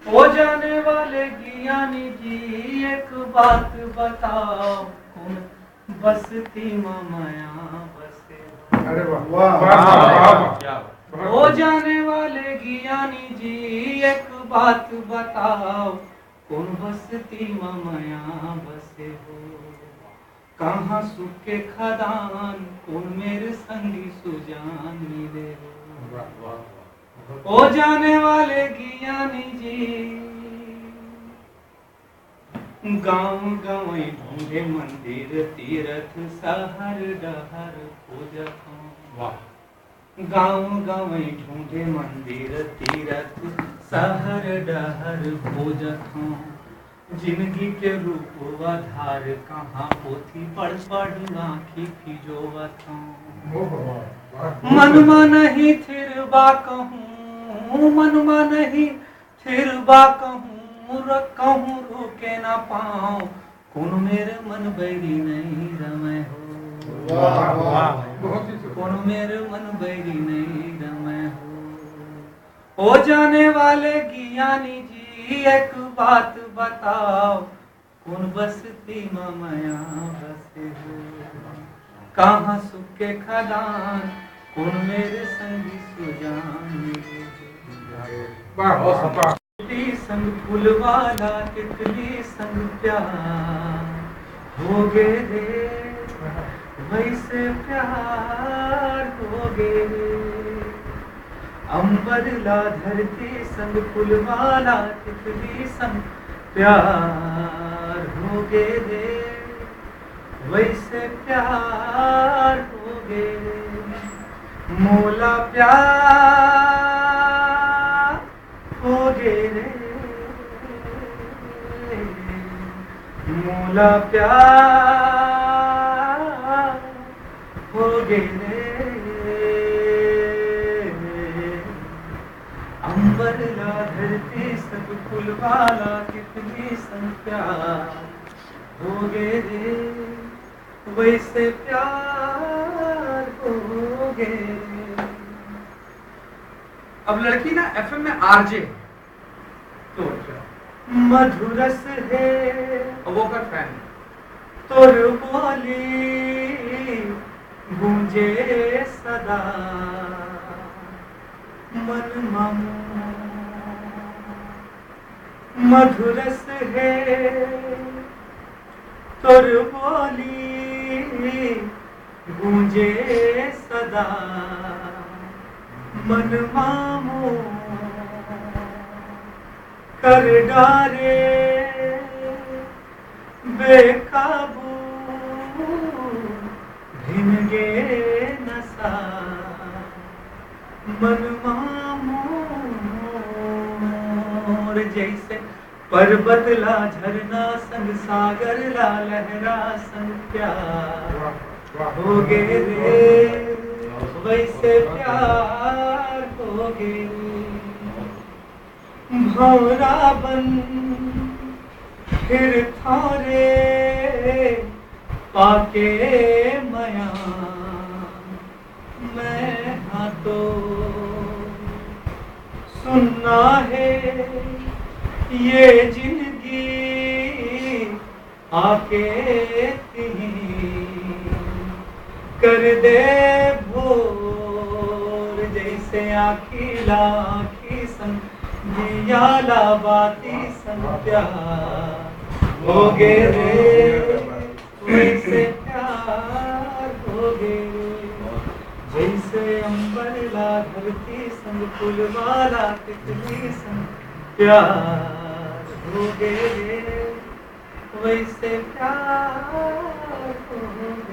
हो जाने वाले ज्ञानी जी एक बात बताओ, कौन बसती माया बसे। अरे वाह। हो जाने वाले ज्ञानी जी एक बात बताओ, कौन बसती माया बसे हो। कहाँ सुख के खदान, कौन मेरे संगी सुजान मिले हो। हो जाने वाले ज्ञानी जी गाँव गाँव ढूंढे मंदिर तीर्थ सहर डहर पूजत हूँ। गाँव गाँव ढूंढे मंदिर तीर्थ सहर डहर पूजत हूँ। जिंदगी के रूप आधार कहाँ पोथी पढ़ पढ़ आँखी फिजोवत हूँ। मनमा नहीं थिर बा कहूँ, मनमा नहीं थिर बा कहूँ, कहूँ रोके ना पाऊँ, कौन मेरे मन बैरी नहीं रमै हो। कौन मेरे मन बैरी नहीं रमै हो। हो जाने वाले ज्ञानी जी एक बात बताओ, कौन बसती माया बसे हो। कहाँ सुख के खदान, कौन मेरे संगी सुजान मिले। तितली संग फूलवाला तितली संग प्यार हो गे रे, वैसे प्यार हो गे रे। अंबरला धरती संग फूलवाला तितली संग प्यार हो गे रे, वैसे प्यार हो गे। मोला प्यार हो गे रे, मोला प्यार हो गे रे। अंबरला धरती सब फूलवाला कितनी संग प्यार हो गे रे, वैसे प्यार हो गे। अब लड़की ना एफएम में आरजे तो मधुरस है वो कर फैन तोर बोली गूंजे सदा मन मामू। मधुरस है तोर बोली गूंजे सदा मन मामू। कर डारे बेकाबू भिनगे नशा मन मामोर। जैसे पर्वत ला झरना संग सागर ला लहरा संग प्यार हो गे रे, वैसे प्यार भौरा बन फिर थारे पाके मया मैं हाँ तो सुनना है ये जिंदगी आके कर दे भोर जैसे आखी लाखी संग जियाला बाती संग प्यार हो गे रे वैसे प्यार हो गे जैसे अंबरला धरती संग फूलवाला तितली संग प्यार हो गे रे वैसे प्यार हो